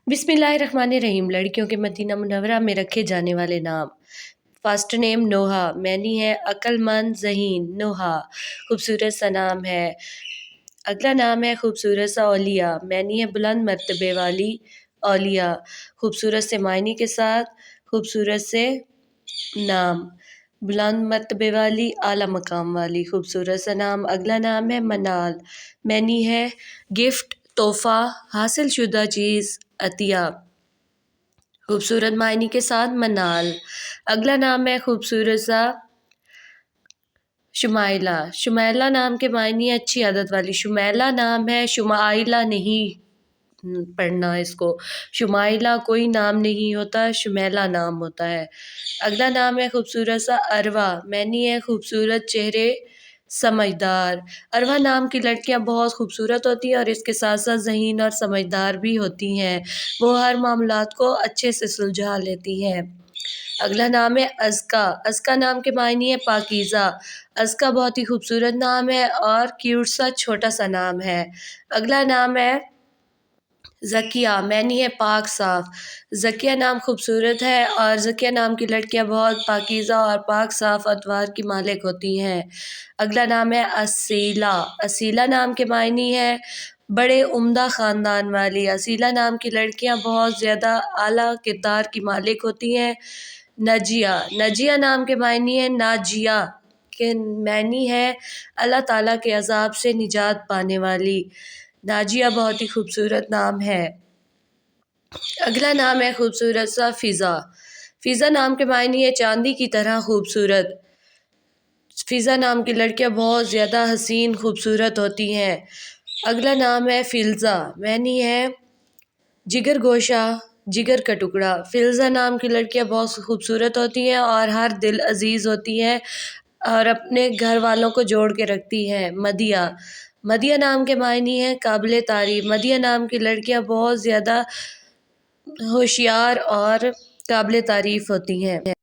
बिस्मिल्लाहिर्रहमानिर्रहीम। लड़कियों के मदीना मुनव्वरा में रखे जाने वाले नाम। फर्स्ट नेम नोहा, मैनी है अक्लमंद ज़हीन नोहा, खूबसूरत सा नाम है। अगला नाम है खूबसूरत सा औलिया, मैनी है बुलंद मर्तबे वाली औलिया, खूबसूरत से मायने के साथ खूबसूरत से नाम, बुलंद मर्तबे वाली आला मकाम वाली खूबसूरत सा नाम। अगला नाम है मनाल, मैनी है गिफ्ट, तोहफा, हासिल शुदा चीज़, अतिया, खूबसूरत मायने के साथ मनाल। अगला नाम है खूबसूरत सा शुमाइला, शुमाइला नाम के मायने अच्छी आदत वाली, शुमाइला नाम है, शुमाइला नहीं पढ़ना इसको, शुमाइला कोई नाम नहीं होता, शुमैला नाम होता है। अगला नाम है खूबसूरत सा अरवा, मैनी है खूबसूरत चेहरे समझदार। अरवा नाम की लड़कियां बहुत खूबसूरत होती हैं और इसके साथ साथ ज़हीन और समझदार भी होती हैं, वो हर मामलात को अच्छे से सुलझा लेती हैं। अगला नाम है अज़का, अज़का नाम के मायने है पाकीज़ा, अज़का बहुत ही खूबसूरत नाम है और क्यूट सा छोटा सा नाम है। अगला नाम है ज़किया, मैनी है पाक साफ़, ज़किया नाम खूबसूरत है और ज़किया नाम की लड़कियां बहुत पाकीज़ा और पाक साफ़ अतवार की मालिक होती हैं। अगला नाम है असीला, असीला नाम के मायने है बड़े उम्दा ख़ानदान वाली, असीला नाम की लड़कियां बहुत ज़्यादा आला किरदार की मालिक होती हैं। नजिया, नजिया नाम के मायने है नाजिया, के मायने है अल्लाह ताला के अज़ाब से निजात पाने वाली, नाजिया बहुत ही खूबसूरत नाम है। अगला नाम है खूबसूरत सा फ़िज़ा, फ़िज़ा नाम के मायने है चांदी की तरह खूबसूरत, फ़िज़ा नाम की लड़कियां बहुत ज़्यादा हसीन खूबसूरत होती हैं। अगला नाम है फ़िल्ज़ा, मायने है जिगर गोशा, जिगर का टुकड़ा, फ़िल्ज़ा नाम की लड़कियां बहुत खूबसूरत होती हैं और हर दिल अजीज़ होती हैं और अपने घर वालों को जोड़ के रखती हैं। मदिया, मदिया नाम के मायने हैं काबिल तारीफ़, मदिया नाम की लड़कियां बहुत ज़्यादा होशियार और काबिल तारीफ़ होती हैं।